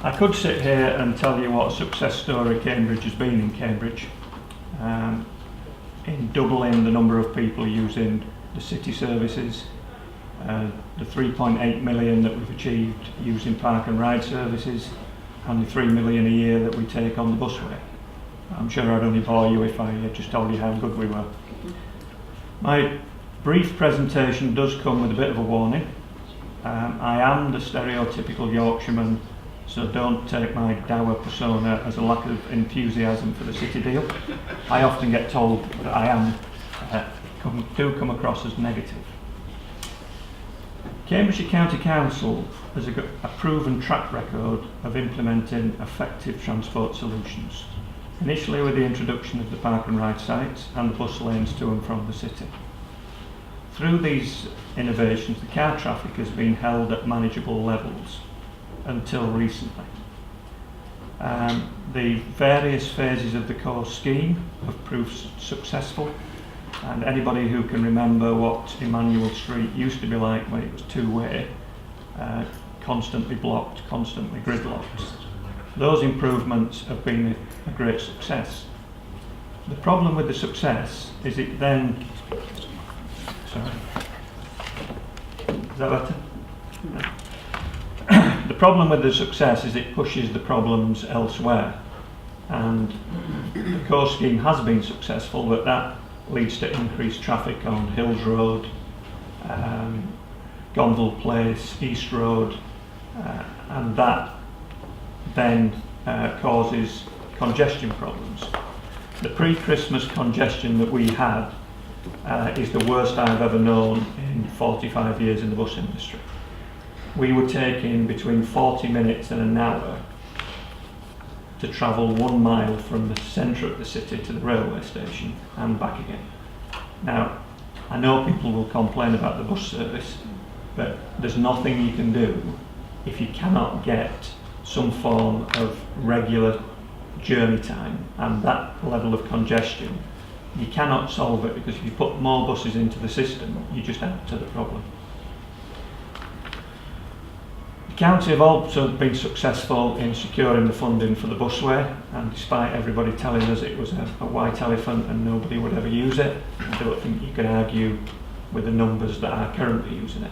I could sit here and tell you what a success story Cambridge has been in Cambridge, in doubling the number of people using the city services, the 3.8 million that we've achieved using park and ride services, and the 3 million a year that we take on the busway. I'm sure I'd only bore you if I just told you how good we were. My brief presentation does come with a bit of a warning. I am the stereotypical Yorkshireman, so don't take my dour persona as a lack of enthusiasm for the city deal. I often get told that I am, do come across as negative. Cambridgeshire County Council has a proven track record of implementing effective transport solutions, initially with the introduction of the park and ride sites and the bus lanes to and from the city. Through these innovations, the car traffic has been held at manageable levels until recently. The various phases of the core scheme have proved successful, and anybody who can remember what Emmanuel Street used to be like when it was two-way, constantly blocked, constantly gridlocked, those improvements have been a great success. The problem with the success is it then, sorry, is that better? No. The problem with the success is it pushes the problems elsewhere, and the core scheme has been successful, but that leads to increased traffic on Hills Road, Gonville Place, East Road, and that then causes congestion problems. The pre-Christmas congestion that we had is the worst I've ever known in 45 years in the bus industry. We were taking between 40 minutes and an hour to travel 1 mile from the centre of the city to the railway station and back again. Now, I know people will complain about the bus service, but there's nothing you can do if you cannot get some form of regular journey time and that level of congestion. You cannot solve it, because if you put more buses into the system, you just add to the problem. The county have also been successful in securing the funding for the busway, and despite everybody telling us it was a white elephant and nobody would ever use it, I don't think you can argue with the numbers that are currently using it.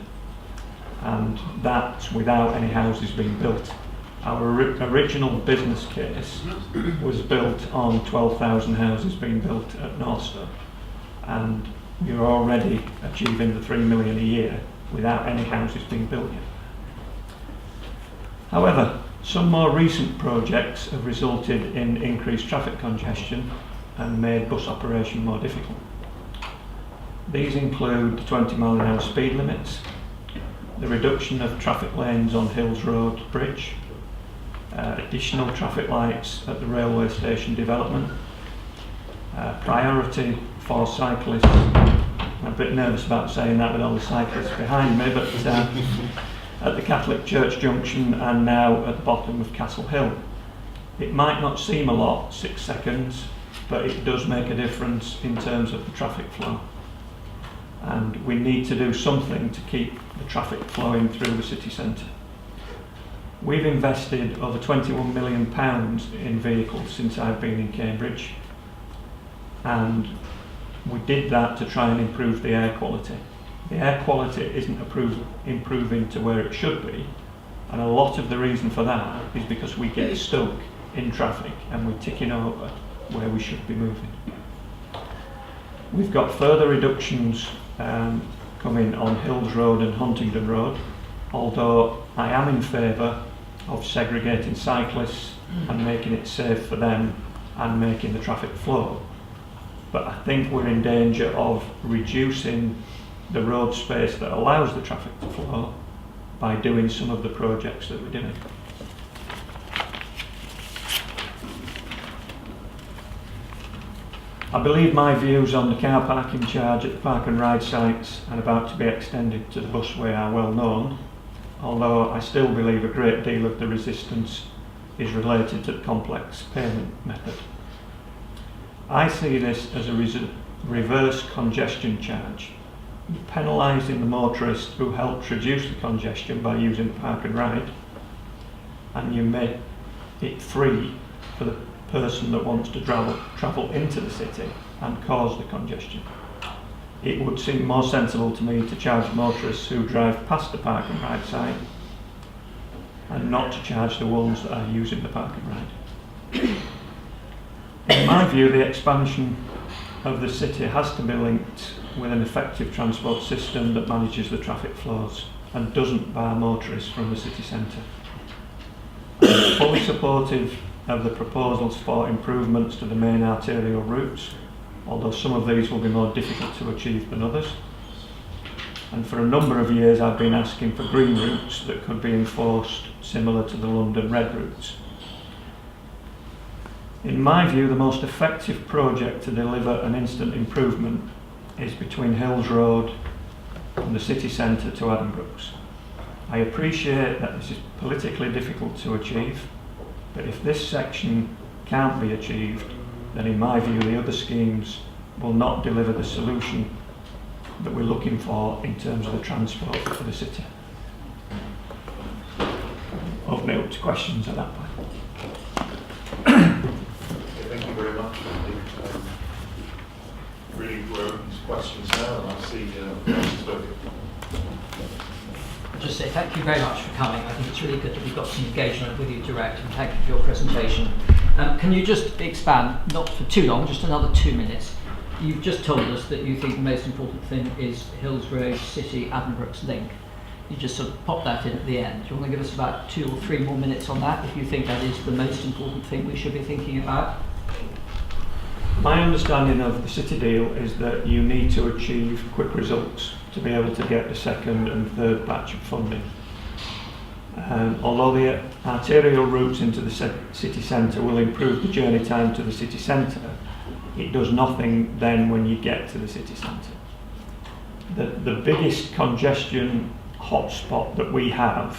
And that's without any houses being built. Our original business case was built on 12,000 houses being built at Northstowe, and we are already achieving the 3 million a year without any houses being built yet. However, some more recent projects have resulted in increased traffic congestion and made bus operation more difficult. These include the 20-mile-an-hour speed limits, the reduction of traffic lanes on Hills Road Bridge, additional traffic lights at the railway station development, priority for cyclists. I'm a bit nervous about saying that with all the cyclists behind me, but at the Catholic Church Junction and now at the bottom of Castle Hill. It might not seem a lot, 6 seconds, but it does make a difference in terms of the traffic flow. And we need to do something to keep the traffic flowing through the city centre. We've invested over £21 million in vehicles since I've been in Cambridge, and we did that to try and improve the air quality. The air quality isn't improving to where it should be, and a lot of the reason for that is because we get stuck in traffic and we're ticking over where we should be moving. We've got further reductions coming on Hills Road and Huntingdon Road, although I am in favour of segregating cyclists and making it safe for them and making the traffic flow. But I think we're in danger of reducing the road space that allows the traffic to flow by doing some of the projects that we're doing. I believe my views on the car parking charge at the park and ride sites and about to be extended to the busway are well known, although I still believe a great deal of the resistance is related to the complex payment method. I see this as a reverse congestion charge, penalising the motorist who helped reduce the congestion by using the park and ride, and you make it free for the person that wants to travel into the city and cause the congestion. It would seem more sensible to me to charge motorists who drive past the park and ride site and not to charge the ones that are using the park and ride. In my view, the expansion of the city has to be linked with an effective transport system that manages the traffic flows and doesn't bar motorists from the city centre. I'm fully supportive of the proposals for improvements to the main arterial routes, although some of these will be more difficult to achieve than others. And for a number of years I've been asking for green routes that could be enforced similar to the London red routes. In my view, the most effective project to deliver an instant improvement is between Hills Road and the city centre to Addenbrooks. I appreciate that this is politically difficult to achieve, but if this section can't be achieved, then in my view the other schemes will not deliver the solution that we're looking for in terms of the transport for the city. Open it up to questions at that point. Thank you very much. Really, we're open to questions now, and I see I'll just say thank you very much for coming. I think it's really good that we've got some engagement with you direct, and thank you for your presentation. Can you just expand, not for too long, just another 2 minutes? You've just told us that you think the most important thing is Hills Road City Addenbrooks link. You just sort of pop that in at the end. Do you want to give us about 2 or 3 more minutes on that, if you think that is the most important thing we should be thinking about? My understanding of the city deal is that you need to achieve quick results to be able to get the second and third batch of funding. Although the arterial routes into the city centre will improve the journey time to the city centre, it does nothing then when you get to the city centre. The biggest congestion hotspot that we have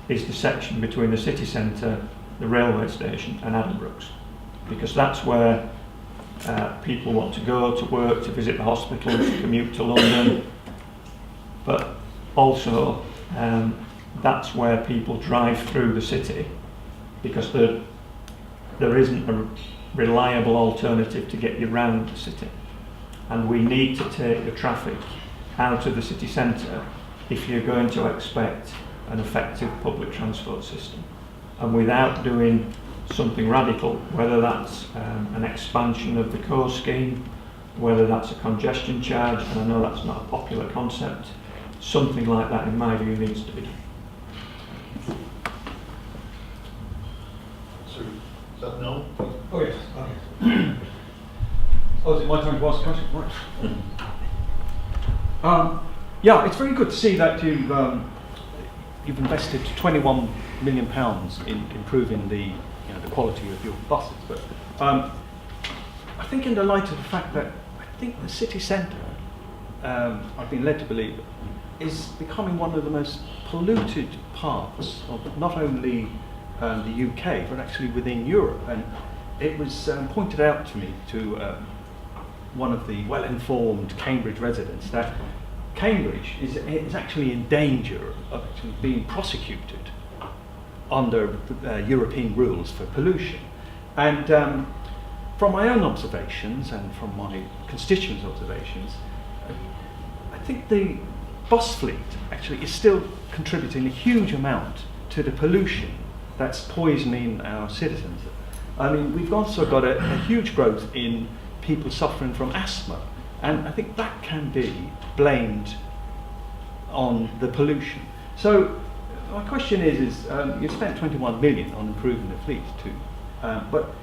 is the section between the city centre, the railway station and Addenbrooks, because that's where people want to go to work, to visit the hospital, to commute to London, but also that's where people drive through the city, because there isn't a reliable alternative to get you around the city, and we need to take the traffic out of the city centre if you're going to expect an effective public transport system. And without doing something radical, whether that's an expansion of the core scheme, whether that's a congestion charge, and I know that's not a popular concept, something like that in my view needs to be done. So, is that no? Oh yes. Okay. Oh, is it my turn to ask a question? Right. Yeah, it's very good to see that you've invested £21 million in improving the quality of your buses. But I think in the light of the fact that I think the city centre, I've been led to believe, is becoming one of the most polluted parts of not only the UK but actually within Europe. And it was pointed out to me to one of the well-informed Cambridge residents that Cambridge is actually in danger of actually being prosecuted under European rules for pollution. And from my own observations and from my constituents' observations, I think the bus fleet actually is still contributing a huge amount to the pollution that's poisoning our citizens. I mean, we've also got a huge growth in people suffering from asthma, and I think that can be blamed on the pollution. So my question is you've spent 21 million on improving the fleet too, but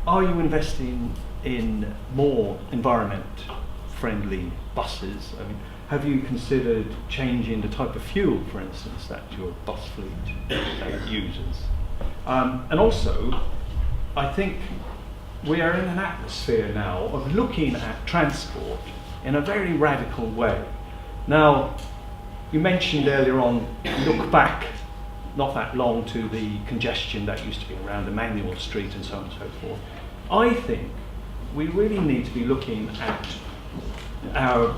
are you investing in more environment-friendly buses? I mean, have you considered changing the type of fuel, for instance, that your bus fleet uses? And also, I think we are in an atmosphere now of looking at transport in a very radical way. Now, you mentioned earlier on, look back not that long to the congestion that used to be around Emmanuel Street and so on and so forth. I think we really need to be looking at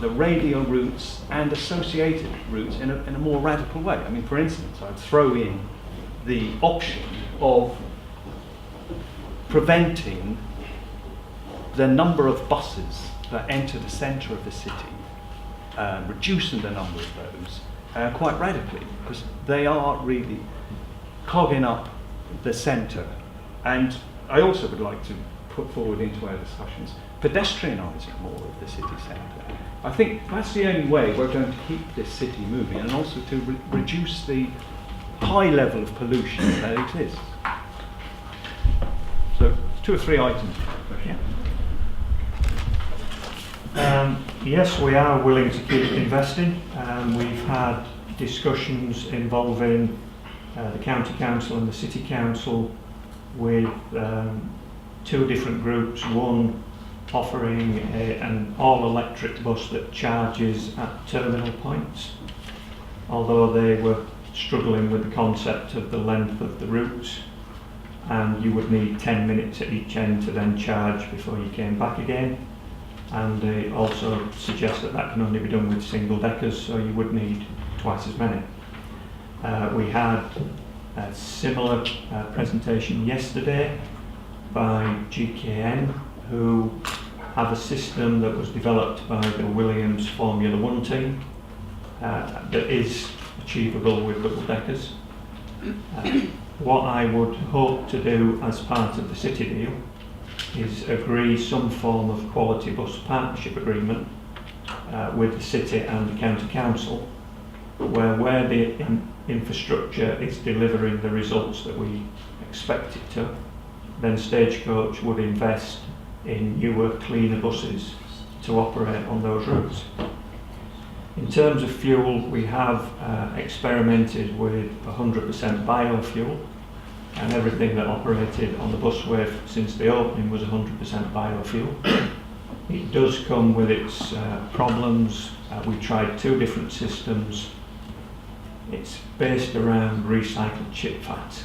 the radial routes and associated routes in a more radical way. I mean, for instance, I'd throw in the option of preventing the number of buses that enter the centre of the city, reducing the number of those quite radically, because they are really clogging up the centre. And I also would like to put forward into our discussions pedestrianising more of the city centre. I think that's the only way we're going to keep this city moving, and also to reduce the high level of pollution that exists. So 2 or 3 items. Yes, we are willing to keep investing. We've had discussions involving the County Council and the City Council with 2 different groups, one offering an all-electric bus that charges at terminal points, although they were struggling with the concept of the length of the routes, and you would need 10 minutes at each end to then charge before you came back again. And they also suggest that that can only be done with single deckers, so you would need twice as many. We had a similar presentation yesterday by GKN, who have a system that was developed by the Williams Formula 1 team that is achievable with double deckers. What I would hope to do as part of the city deal is agree some form of quality bus partnership agreement with the city and the county council, where the infrastructure is delivering the results that we expect it to, then Stagecoach would invest in newer, cleaner buses to operate on those routes. In terms of fuel, we have experimented with 100% biofuel, and everything that operated on the busway since the opening was 100% biofuel. It does come with its problems. We tried 2 different systems. It's based around recycled chip fat.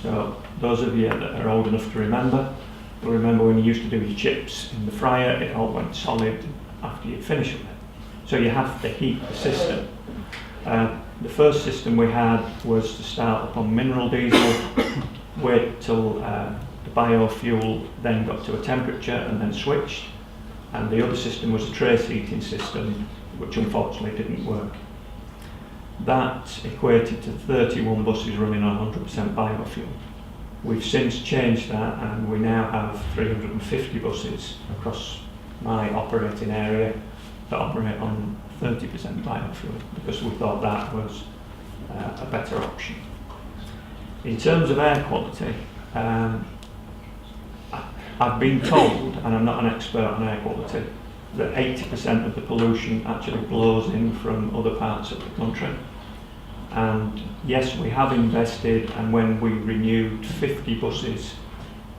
So those of you that are old enough to remember, you'll remember when you used to do your chips in the fryer, it all went solid after you'd finished with it. So you have to heat the system. The first system we had was to start up on mineral diesel, wait till the biofuel then got to a temperature and then switched. And the other system was a trace heating system, which unfortunately didn't work. That equated to 31 buses running on 100% biofuel. We've since changed that, and we now have 350 buses across my operating area that operate on 30% biofuel, because we thought that was a better option. In terms of air quality, I've been told, and I'm not an expert on air quality, that 80% of the pollution actually blows in from other parts of the country. And yes, we have invested, and when we renewed 50 buses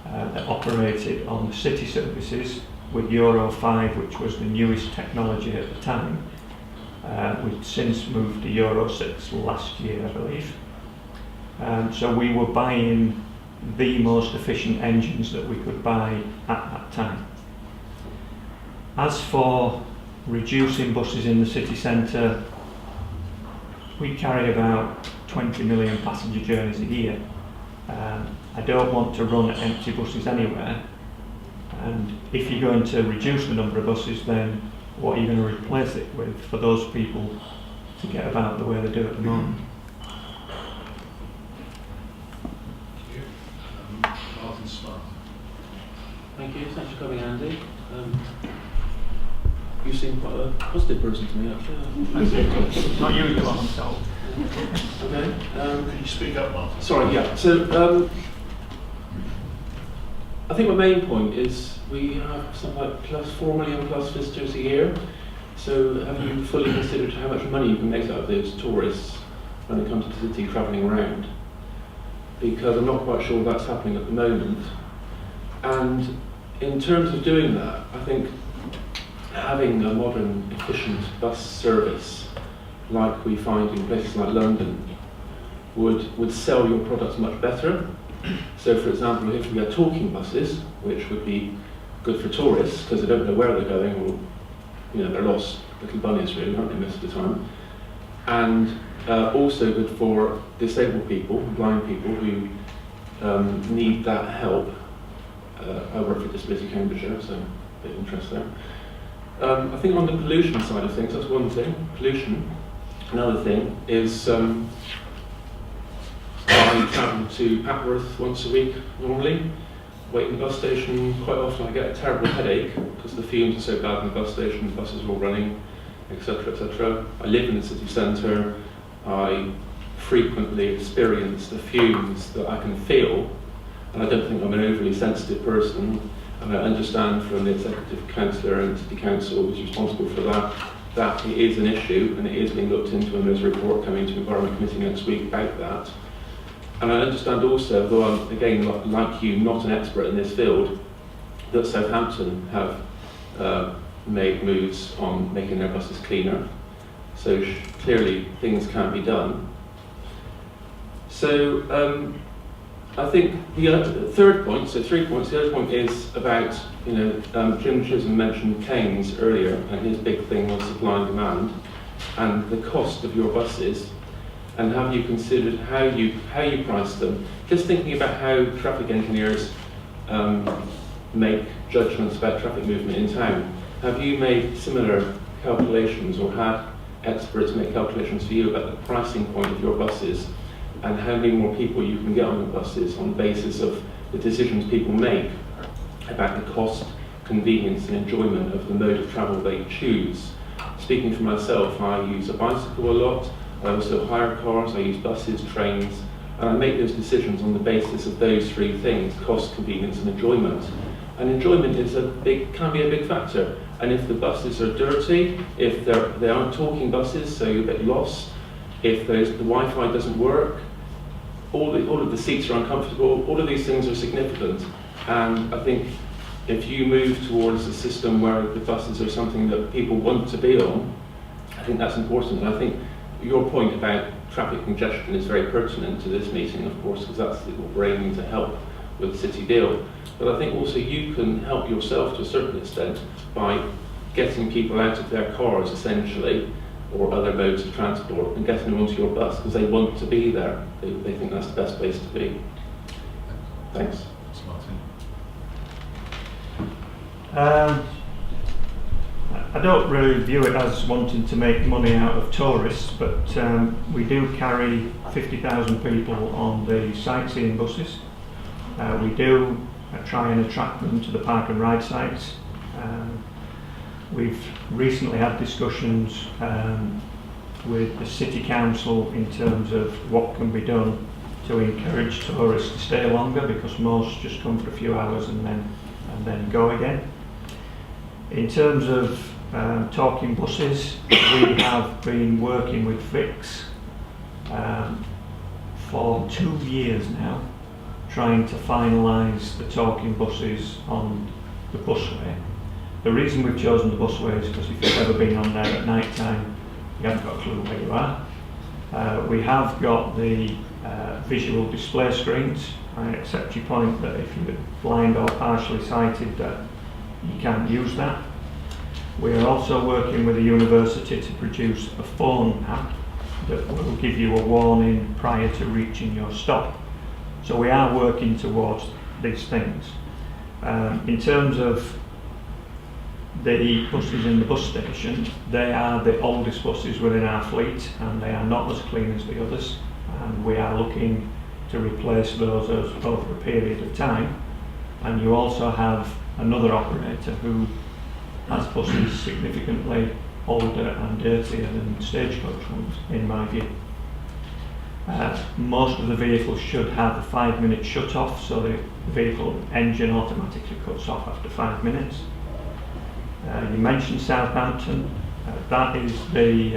that operated on the city services with Euro 5, which was the newest technology at the time, we've since moved to Euro 6 last year, I believe. So we were buying the most efficient engines that we could buy at that time. As for reducing buses in the city centre, we carry about 20 million passenger journeys a year. I don't want to run empty buses anywhere, and if you're going to reduce the number of buses, then what are you going to replace it with for those people to get about the way they do at the moment? Martin Smart. Thank you. Thanks for coming, Andy. You seem quite a positive person to me, actually. Not you, I'm told. Okay. Can you speak up, Martin? Sorry, yeah. So, I think my main point is we have something like plus 4 million plus visitors a year. So, have you fully considered how much money you can make out of those tourists when they come to the city travelling around? Because I'm not quite sure that's happening at the moment. And in terms of doing that, I think having a modern, efficient bus service like we find in places like London would sell your products much better. So, for example, if we had talking buses, which would be good for tourists because they don't know where they're going, or they're lost little bunnies really, aren't they, most of the time. And Also good for disabled people, blind people who need that help. I work for Disability Cambridgeshire, so a bit of interest there. I think on the pollution side of things, that's one thing, pollution. Another thing is I travel to Papworth once a week normally, wait in the bus station. Quite often I get a terrible headache because the fumes are so bad in the bus station, the buses are all running, etc, etc. I live in the city centre. I frequently experience the fumes that I can feel, and I don't think I'm an overly sensitive person, and I understand from the executive councillor and city council who's responsible for that it is an issue and it is being looked into, and there's a report coming to Environment Committee next week about that. And I understand also, though I'm again like you not an expert in this field, that Southampton have made moves on making their buses cleaner. So clearly things can be done. So I think the third point, so 3 points, the other point is about, Jim Chisholm mentioned Keynes earlier, and his big thing was supply and demand, and the cost of your buses, and have you considered how you price them? Just thinking about how traffic engineers make judgments about traffic movement in town. Have you made similar calculations or had experts make calculations for you about the pricing point of your buses and how many more people you can get on the buses on the basis of the decisions people make about the cost, convenience and enjoyment of the mode of travel they choose? Speaking for myself, I use a bicycle a lot, I also hire cars, I use buses, trains, and I make those decisions on the basis of those three things: cost, convenience and enjoyment. And enjoyment can be a big factor. And if the buses are dirty, if they aren't talking buses, so you're a bit lost, if the Wi-Fi doesn't work, all of the seats are uncomfortable, all of these things are significant. And I think if you move towards a system where the buses are something that people want to be on, I think that's important. And I think your point about traffic congestion is very pertinent to this meeting, of course, because that's what we're aiming to help with City Deal. But I think also you can help yourself to a certain extent by getting people out of their cars, essentially, or other modes of transport, and getting them onto your bus because they want to be there. They think that's the best place to be. Thanks. Martin. I don't really view it as wanting to make money out of tourists, but we do carry 50,000 people on the sightseeing buses. We do try and attract them to the park and ride sites. We've recently had discussions with the City Council in terms of what can be done to encourage tourists to stay longer, because most just come for a few hours and then go again. In terms of talking buses, we have been working with Vix for 2 years now, trying to finalise the talking buses on the busway. The reason we've chosen the busway is because if you've ever been on there at night time, you haven't got a clue where you are. We have got the visual display screens. I accept your point that if you're blind or partially sighted, that you can't use that. We are also working with a university to produce a phone app that will give you a warning prior to reaching your stop. So we are working towards these things. In terms of the buses in the bus station, they are the oldest buses within our fleet and they are not as clean as the others, and we are looking to replace those over a period of time. And you also have another operator who has buses significantly older and dirtier than Stagecoach ones, in my view. Most of the vehicles should have a 5-minute shut-off, so the vehicle engine automatically cuts off after 5 minutes. You mentioned Southampton. That is the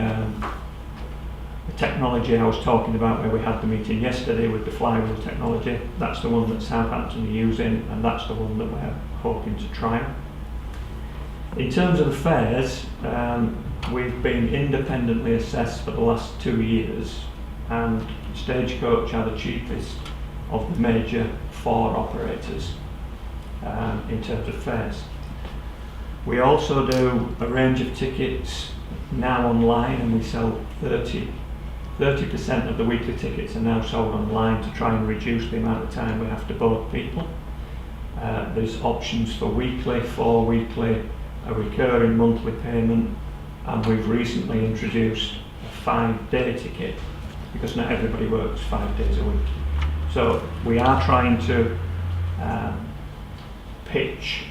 technology I was talking about where we had the meeting yesterday with the flywheel technology. That's the one that Southampton are using, and that's the one that we're hoping to trial. In terms of the fares, we've been independently assessed for the last 2 years, and Stagecoach are the cheapest of the major 4 operators in terms of fares. We also do a range of tickets now online, and we sell 30 30% of the weekly tickets are now sold online to try and reduce the amount of time we have to board people. There's options for weekly, 4 weekly, a recurring monthly payment, and we've recently introduced a 5-day ticket because not everybody works 5 days a week. So we are trying to pitch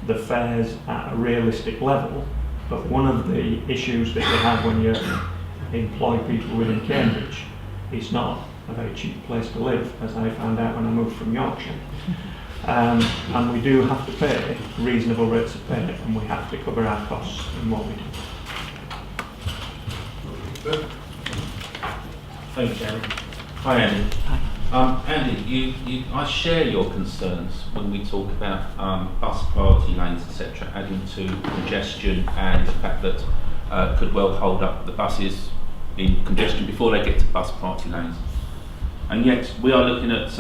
the fares at a realistic level, but one of the issues that you have when you employ people within Cambridge, it's not a very cheap place to live, as I found out when I moved from Yorkshire. And we do have to pay reasonable rates of pay, and we have to cover our costs in what we do. Thank you, Andy. Hi, Andy. Andy, I share your concerns when we talk about bus priority lanes, etc., adding to congestion and the fact that could well hold up the buses in congestion before they get to bus priority lanes. And yet we are looking at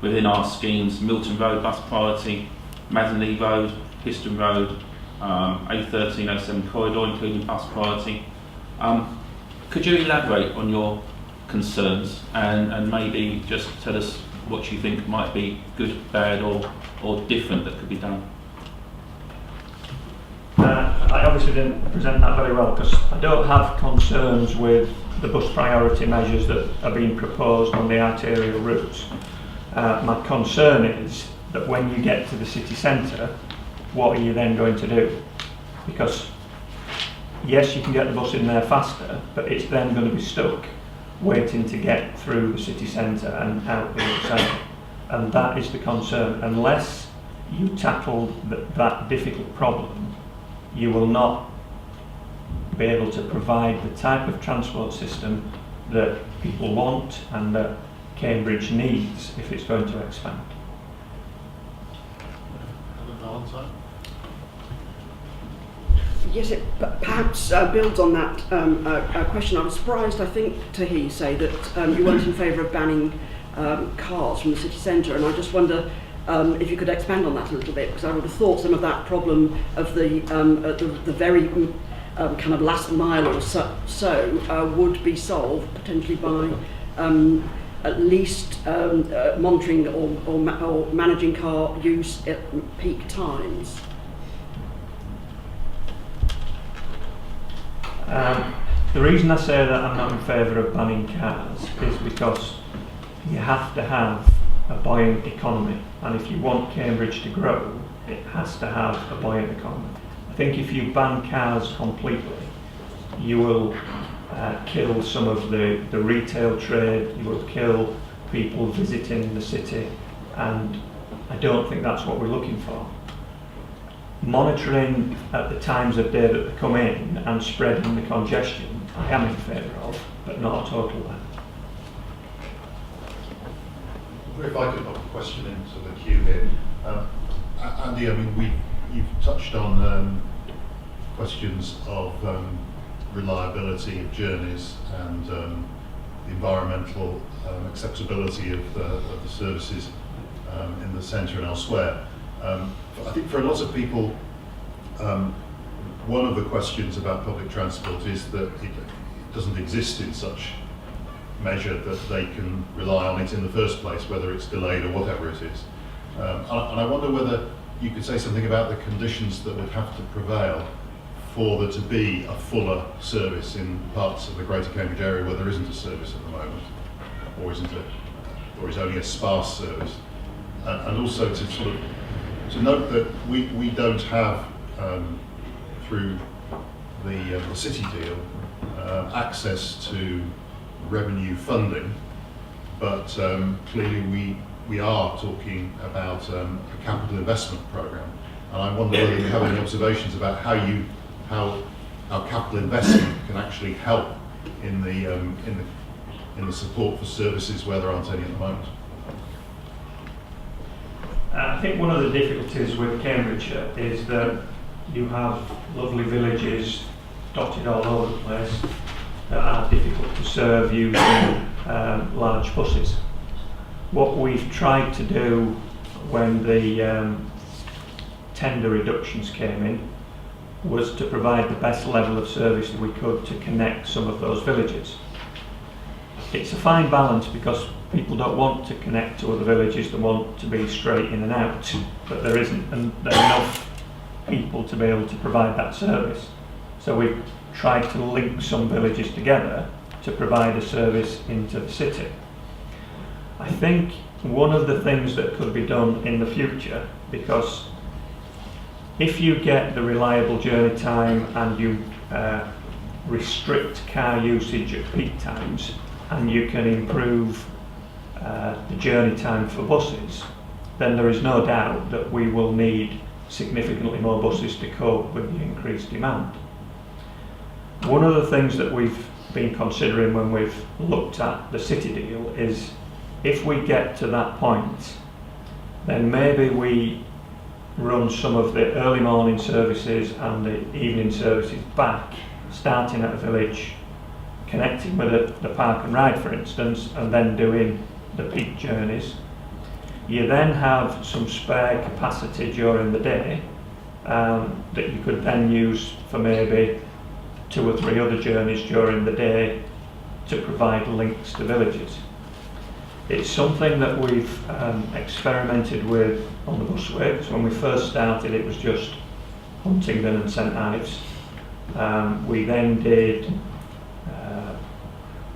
within our schemes Milton Road bus priority, Maddenley Road, Histon Road, A1307 corridor including bus priority. Could you elaborate on your concerns and maybe just tell us what you think might be good, bad or different that could be done? I obviously didn't present that very well because I don't have concerns with the bus priority measures that are being proposed on the arterial routes. My concern is that when you get to the city centre, what are you then going to do? Because yes, you can get the bus in there faster, but it's then going to be stuck waiting to get through the city centre and out the other side. And that is the concern. Unless you tackle that difficult problem, you will not be able to provide the type of transport system that people want and that Cambridge needs if it's going to expand. Yes, it perhaps builds on that question. I was surprised, I think, to hear you say that you weren't in favour of banning cars from the city centre, and I just wonder if you could expand on that a little bit, because I would have thought some of that problem of the very kind of last mile or so would be solved potentially by at least monitoring or managing car use at peak times. The reason I say that I'm not in favour of banning cars is because you have to have a buoyant economy, and if you want Cambridge to grow, it has to have a buoyant economy. I think if you ban cars completely, you will kill some of the retail trade, you will kill people visiting the city, and I don't think that's what we're looking for. Monitoring at the times of day that they come in and spreading the congestion, I am in favour of, but not a total ban. If I could pop a question into the queue here. Andy, I mean, you've touched on questions of reliability of journeys and the environmental acceptability of the services in the centre and elsewhere. I think for a lot of people, one of the questions about public transport is that it doesn't exist in such measure that they can rely on it in the first place, whether it's delayed or whatever it is. And I wonder whether you could say something about the conditions that would have to prevail for there to be a fuller service in parts of the Greater Cambridge area where there isn't a service at the moment, or is only a sparse service. And also to note that we don't have, through the city deal, access to revenue funding, but clearly we are talking about a capital investment programme, and I wonder whether you have any observations about how our capital investment can actually help in the support for services where there aren't any at the moment. I think one of the difficulties with Cambridgeshire is that you have lovely villages dotted all over the place that are difficult to serve using large buses. What we've tried to do when the tender reductions came in was to provide the best level of service that we could to connect some of those villages. it's a fine balance because people don't want to connect to other villages, they want to be straight in and out, but there isn't enough people to be able to provide that service. So we've tried to link some villages together to provide a service into the city. I think one of the things that could be done in the future, because if you get the reliable journey time and you restrict car usage at peak times, and you can improve the journey time for buses, then there is no doubt that we will need significantly more buses to cope with the increased demand. One of the things that we've been considering when we've looked at the city deal is, if we get to that point, then maybe we run some of the early morning services and the evening services back, starting at a village, connecting with the park and ride, for instance, and then doing the peak journeys. You then have some spare capacity during the day that you could then use for maybe 2 or 3 other journeys during the day to provide links to villages. It's something that we've experimented with on the busway, because when we first started it was just Huntingdon and St Ives. We then did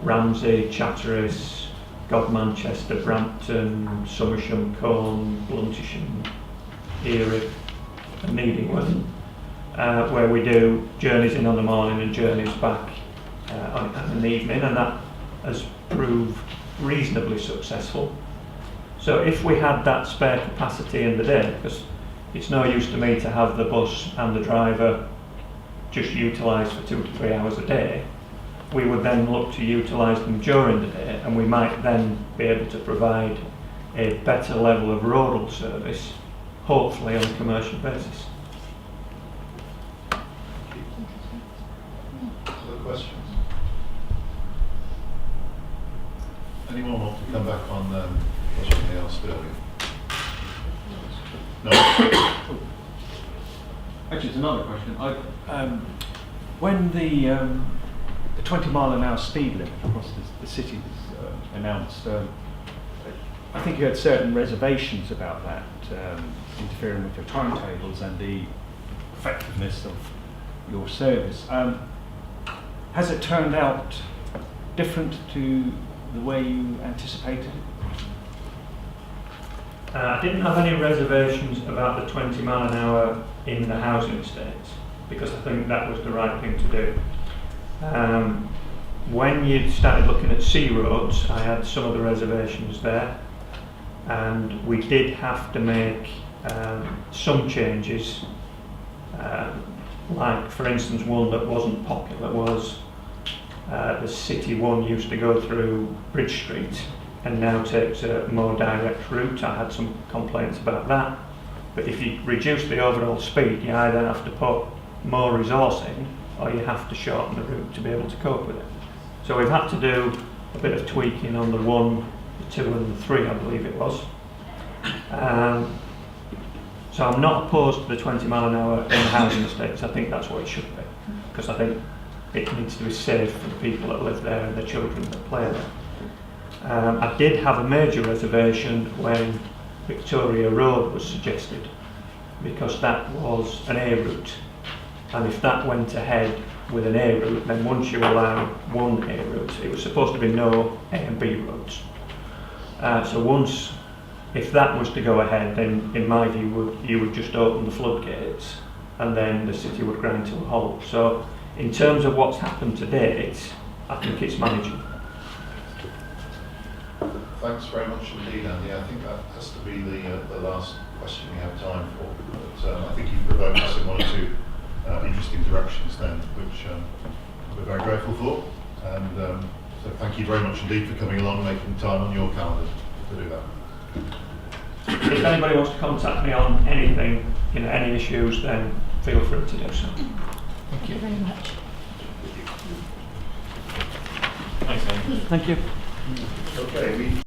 Ramsey, Chatteris, Godmanchester, Brampton, Somersham, Colne, Bluntisham, Erith and Needingworth, where we do journeys in on the morning and journeys back in the evening, and that has proved reasonably successful. So if we had that spare capacity in the day, because it's no use to me to have the bus and the driver just utilised for 2 to 3 hours a day, we would then look to utilise them during the day, and we might then be able to provide a better level of rural service, hopefully on a commercial basis. Other questions? Anyone want to come back on the question they asked earlier? No. Actually, it's another question. When the 20 mile an hour speed limit across the city was announced, I think you had certain reservations about that, interfering with your timetables and the effectiveness of your service. Has it turned out different to the way you anticipated it? I didn't have any reservations about the 20 mile an hour in the housing estates, because I think that was the right thing to do. When you started looking at C roads, I had some of the reservations there, and we did have to make some changes, like for instance one that wasn't popular was the City One used to go through Bridge Street and now takes a more direct route. I had some complaints about that, but if you reduce the overall speed, you either have to put more resource in or you have to shorten the route to be able to cope with it. So we've had to do a bit of tweaking on the 1, the 2 and the 3, I believe it was. So I'm not opposed to the 20 mile an hour in the housing estates. I think that's what it should be, because I think it needs to be safe for the people that live there and the children that play there. I did have a major reservation when Victoria Road was suggested, because that was an A route, and if that went ahead with an A route, then once you allow one A route, it was supposed to be no A and B roads. So once, if that was to go ahead, then in my view you would just open the floodgates and then the city would grind to a halt. So in terms of what's happened to date, I think it's manageable. Thanks very much indeed, Andy. I think that has to be the last question we have time for. But I think you've provoked us in 1 or 2 interesting directions then, which we're very grateful for. And so thank you very much indeed for coming along and making time on your calendar to do that. If anybody wants to contact me on anything, any issues, then feel free to do so. Thank you very much. Thanks, Andy. Thank you. Okay.